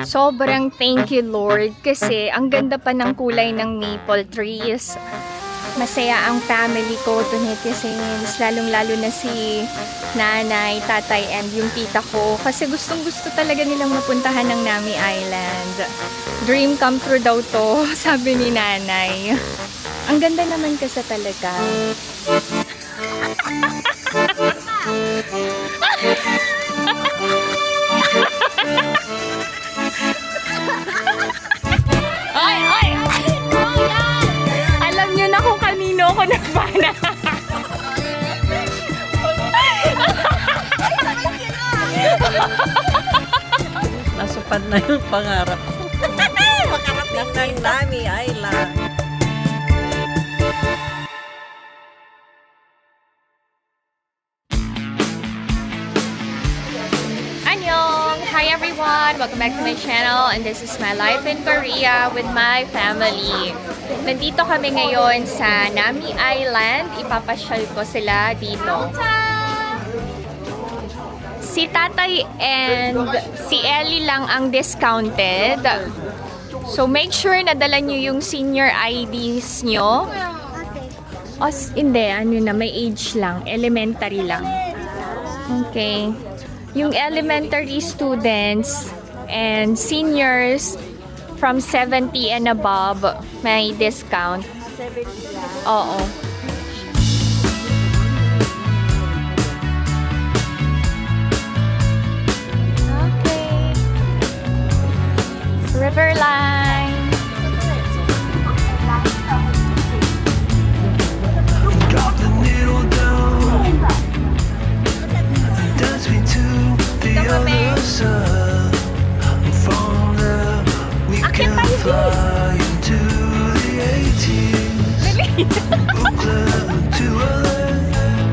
Sobrang thank you, Lord, kasi ang ganda pa ng kulay ng maple trees. Masaya ang family ko to netizens, lalong-lalo na si nanay, tatay, and yung tita ko. Kasi gustong-gusto talaga nilang mapuntahan ng Nami Island. Dream come true daw to, sabi ni nanay. Ang ganda naman kasi talaga. Ay, ay! Alam niyo na kung kanino ako nagpana. Nasupad na yung pangarap. Makarating ng Nami Island. Annyeong! Hi everyone! Welcome back to my channel, and this is my life in Korea with my family. Nandito kami ngayon sa Nami Island. Ipapasyal ko sila dito. Si Tatay and si Ellie lang ang discounted. So make sure na dala nyo yung senior IDs nyo. O, hindi, ano na, may age lang. Elementary lang. Okay. Yung elementary students and seniors from 70 and above, may discount. 70 lang. Oo. Okay. Riverline. Drop the needle down. Dance me to the other side. From there we can fly into the 80s. Brooklyn to LA.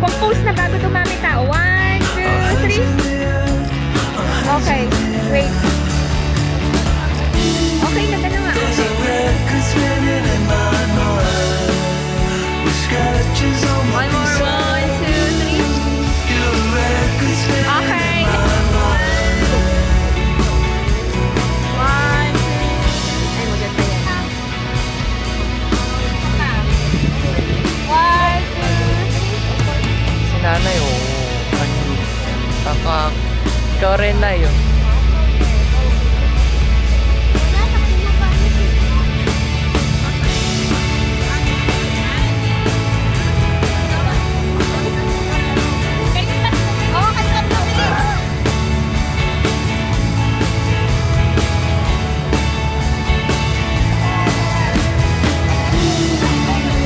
Pag-post na bago dumami tao. 1, 2, 3. In the air. Okay. Wait. Okay, ganda na nga. There's a record spinning in my mind. With scratches on my One more. 1, 2, 3. Your record spinning Okay. in my mind. 1, 2. Ay, maganda yan. 1, 2, 3. Si nanay, oo. Taka. Ikaw rin na yun.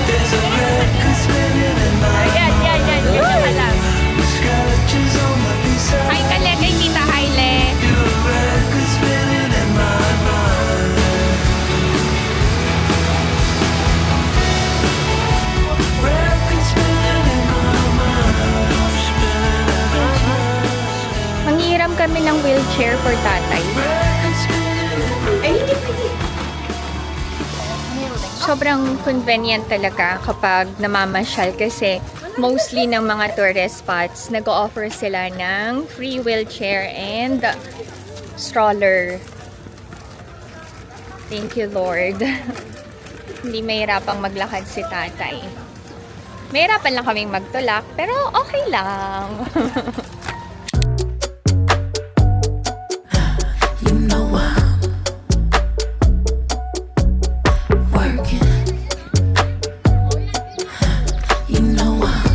There's a record spinning in my Yan, yan, yan. Yan na pala. with scratches on my beside. Hi, Kale. Kay Tita Haile. Your record spinning in my mind. Record spinning in my mind. Spinning in my mind. Manghiram kami ng wheelchair for tatay. Record spinning. Ay, sobrang convenient talaga kapag namamasyal kasi mostly ng mga tourist spots nag-o-offer sila ng free wheelchair and stroller. Thank you, Lord. Hindi mahirapang maglakad si tatay. Mahirapan lang kaming magtulak, pero okay lang. You know I'm working. You know I'm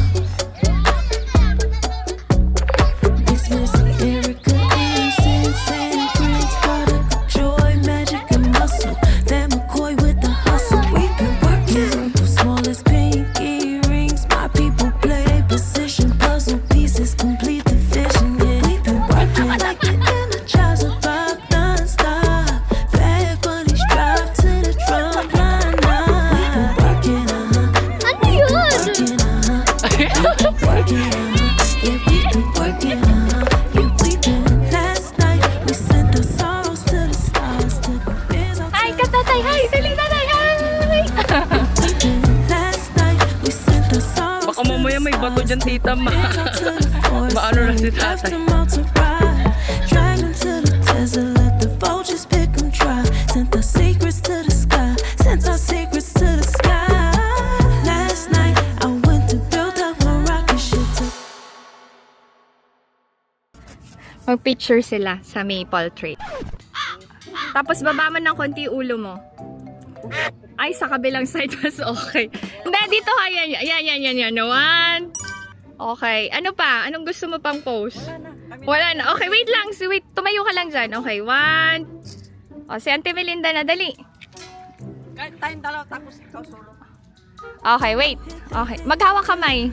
dismissing Erica, innocence, and Prince, product of joy, magic, and muscle. That McCoy with the hustle. We've been working. The smallest pinky rings. My people play their position. Puzzle pieces complete the vision. Yeah, we've been working like the energizer rock non-stop. Bad bunnies drive to the drum line now. We've been working, Ano yun? working, working, yeah, we've been working, yeah, we've been. Last night we sent our sorrows to the stars, took the fears out Hi, to katatay! Hi! Dali, tatay! Hi! last night we sent our sorrows Baka mamaya may bato dyan, tita ma. Maano na si tatay. Drag them to the desert, let the vultures Mag-picture sila sa maple tree. Tapos baba mo ng konti ulo mo. Ay, sa kabilang side mas okay. Hindi, dito ha. Yan. One. Okay. Ano pa? Anong gusto mo pang pose? Wala na. Okay, wait lang. Wait, tumayo ka lang dyan. Okay, one. O, si Auntie Melinda na, dali. Kahit tayong dalaw, tapos ikaw solo. Okay, wait. Okay, maghawak kamay.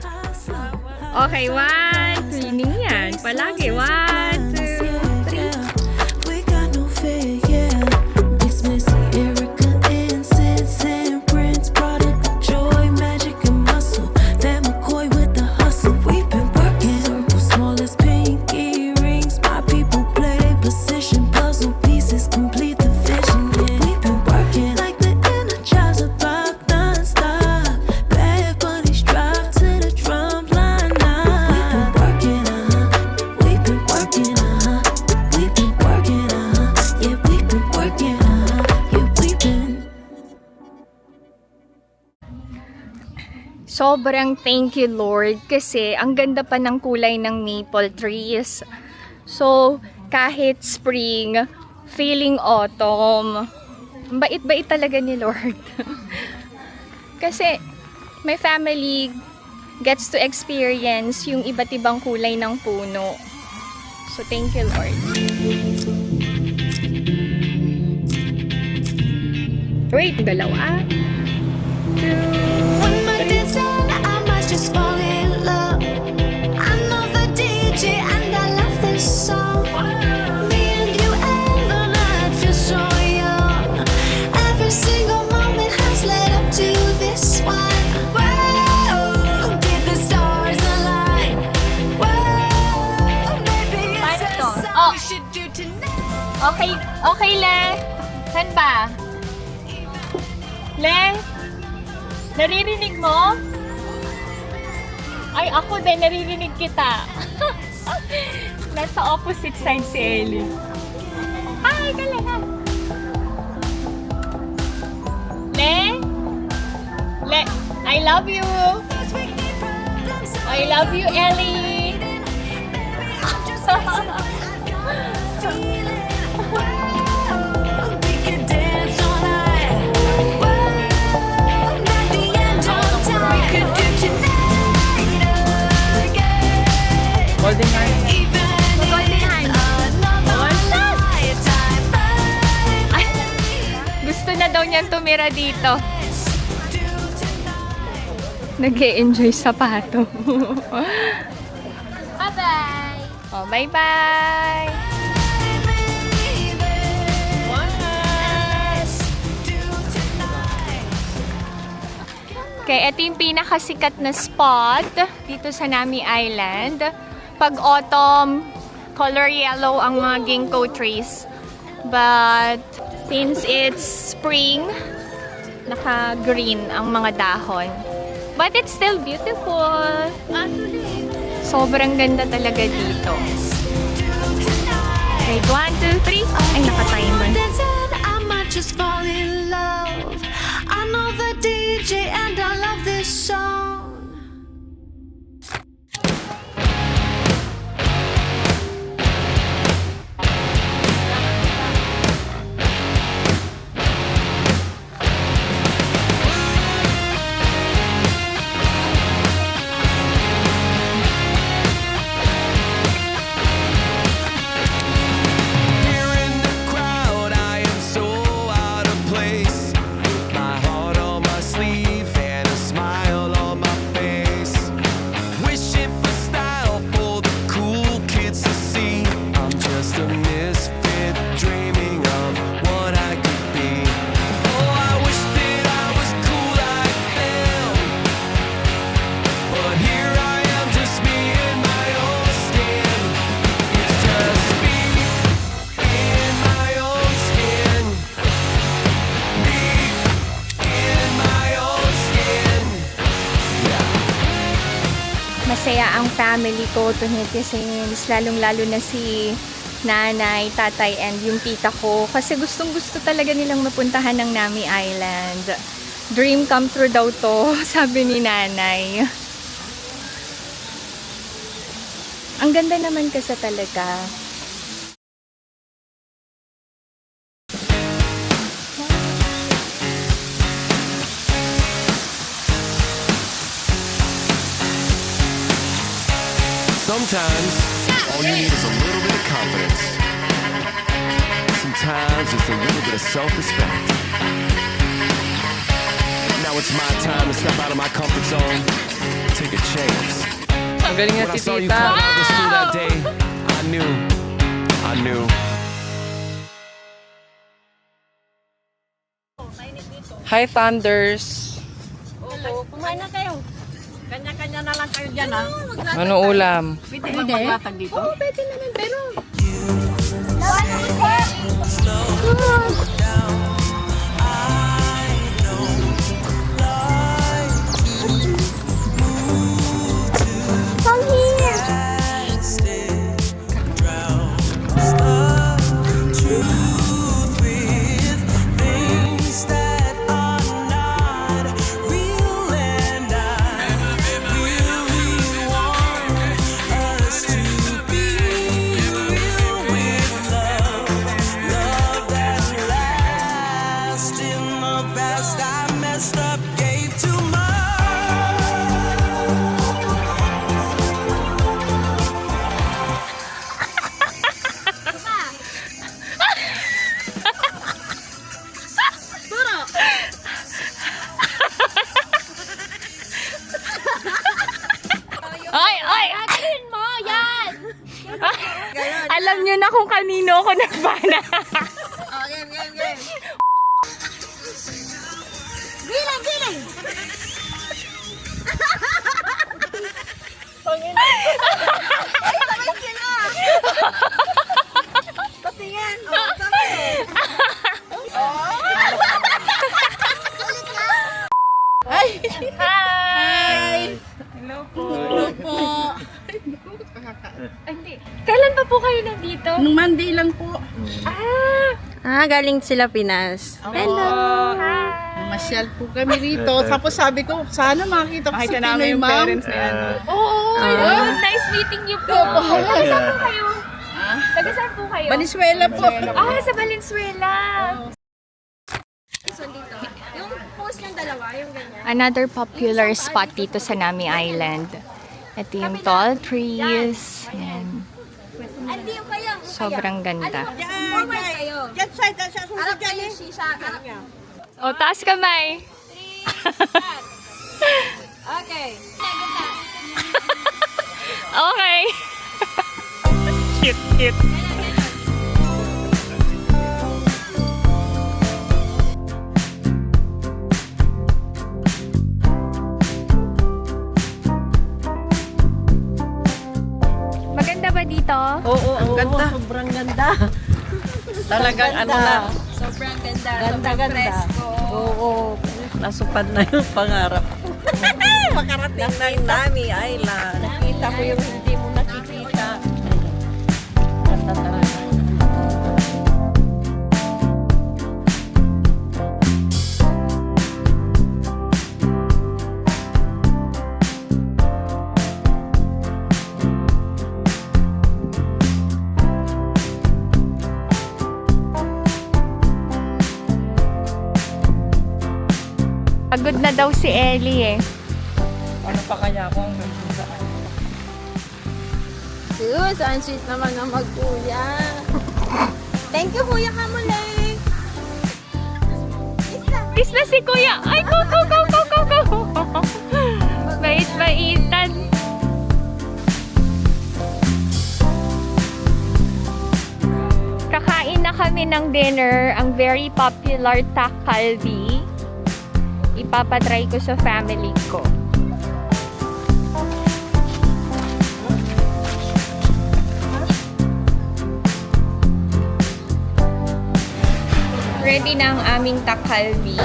Okay, one. Cleaning yan. Palagi. 1, 2, 3. We got no fear, yeah. It's Missy, Erica, incense and Prince, product of joy, magic and muscle. That McCoy with the hustle. We've been working. Circle small as pinky rings. My people play position. Puzzle pieces complete the vision. Yeah. We've been working like the Energizer Bunny non-stop. Bad bunnies drive to the drum line now. We've been working, We've been working, Yeah, we've been working, Yeah, we've been. Sobrang thank you, Lord, kasi ang ganda pa ng kulay ng maple trees. So, kahit spring, feeling autumn. Ang bait-bait talaga ni Lord. Kasi, my family gets to experience yung iba't ibang kulay ng puno. So, thank you, Lord. Wait, dalawa. When my days end, I might just fall in love. I know the DJ and I love this song. Me and you and the night feel so young. Every single moment has led up to this one. Whoa, did the stars align? Whoa, baby, it's Paano to? a song Oh. we should do tonight. Okay, okay, Le. San ba? Le? Naririnig mo? Ay, ako din, naririnig kita. Nasa opposite side si Ellie. Ay, talaga. Le? Le? I love you. I love you, Ellie. We could dance all night. Whoa, not the end of time. We could do tonight again. Holding hands. Even Holding hands. another lifetime. Ay, gusto na daw niyang tumira dito. Do tonight. Nag-e-enjoy sa pato. Bye-bye! Oh, bye-bye! Okay, ito yung pinakasikat na spot dito sa Nami Island. Pag autumn, color yellow ang mga ginkgo trees. But since it's spring, naka-green ang mga dahon. But it's still beautiful. Sobrang ganda talaga dito. Okay, 1, 2, 3. Ay, naka-timer. I might just fall in love. I know the DJ and I love this song. Here in the crowd, I am so out of place. My heart on my sleeve and a smile on my face. Wishing for style for the cool kids to see. I'm just a misfit dreaming of what I could be. Oh, I wish that I was cool like them. But here I am, just me in my own skin. It's just me in my own skin. Me in my own skin. Masaya ang family ko since lalong-lalo na si nanay, tatay, and yung tita ko. Kasi gustong-gusto talaga nilang mapuntahan ng Nami Island. Dream come true daw to, sabi ni nanay. Ang ganda naman kasi talaga. Sometimes all you need is a little bit of confidence. Sometimes it's a little bit of self-respect. Now it's my time to step out of my comfort zone. Take a chance. Ang galing When na I si saw you Tita. come out of the school that day, I knew. Hi, Thunders. Kumain na kayo. Kanya-kanya na lang kayo dyan, ha? Ano ulam? Pwede ba maglatag dito? Oo, pwede naman, pero... Come here! Things that are not real, and I really want us to be real with love that lasts. In the past, I messed up, gave too much. Ay, ay! Atin mo! Yan! Alam niyo na kung kanino ako nagbana. Oh, game. Giling! Patingin. Oh, sabi. Hi! Hello po. Hindi. Kailan pa po kayo nandito? Nung Monday lang po. Galing sila Pinas. Hello. Masyal po kami rito. Tapos sabi ko, sana makita ko si Pinoy Ma'am. Oo! Nice meeting you po. Taga saan po kayo? Taga saan po kayo? Valenzuela po. Sa Valenzuela. Yung post yung dalawa, yung ganyan. Another popular spot dito sa Nami Island. Ito yung tall trees. Yan. Hindi yung kayo. Sobrang ganda. Forward kayo. Get side, sa Harap kayo, shisha. Harap. O, taas kamay. Okay. Okay. Cute. Maganda ba dito? Oo, ang ganda. Sobrang ganda. Talagang ano na. Sobrang ganda. Ganda. Oo. Nasupad na yung pangarap. Makarating na yung Nami Island. Nakita ko yung hindi mo nakikita. Ganda talaga. Pagod na daw si Ellie eh. Ano pa kaya kung hanggang saan? Sus, ang sweet naman ng mag-kuya. Thank you, Kuya Kamulay. Kiss na si Kuya. Ay, go. Bait-baitan. Kakain na kami ng dinner. Ang very popular Tak Kalbi. Ipapatry ko sa family ko. Ready na ang aming takalbi.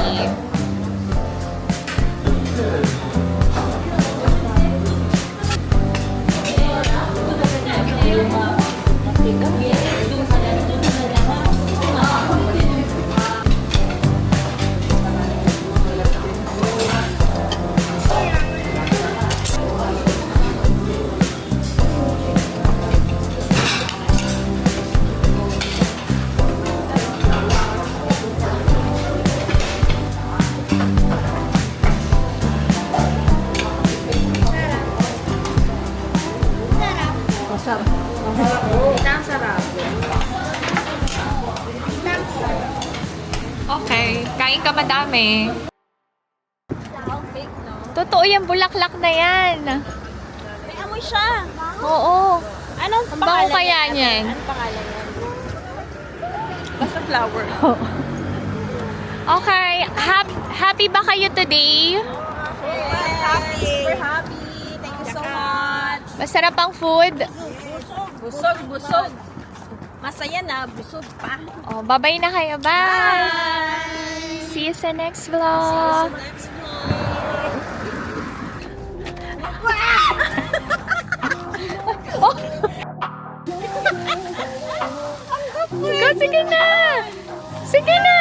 Kain ka madami. Totoo yan, bulaklak na yan. May amoy siya. Oo. Anong Ang bango kaya niyan? Anong pangalan niyan? Basta flower. Okay, happy ba kayo today? Happy. Super happy. Thank you so much. Masarap ang food? Busog, busog. Masaya na, busog pa. Oh, bye-bye na kayo. Bye! See you sa next vlog. Next Sige na! Sige na!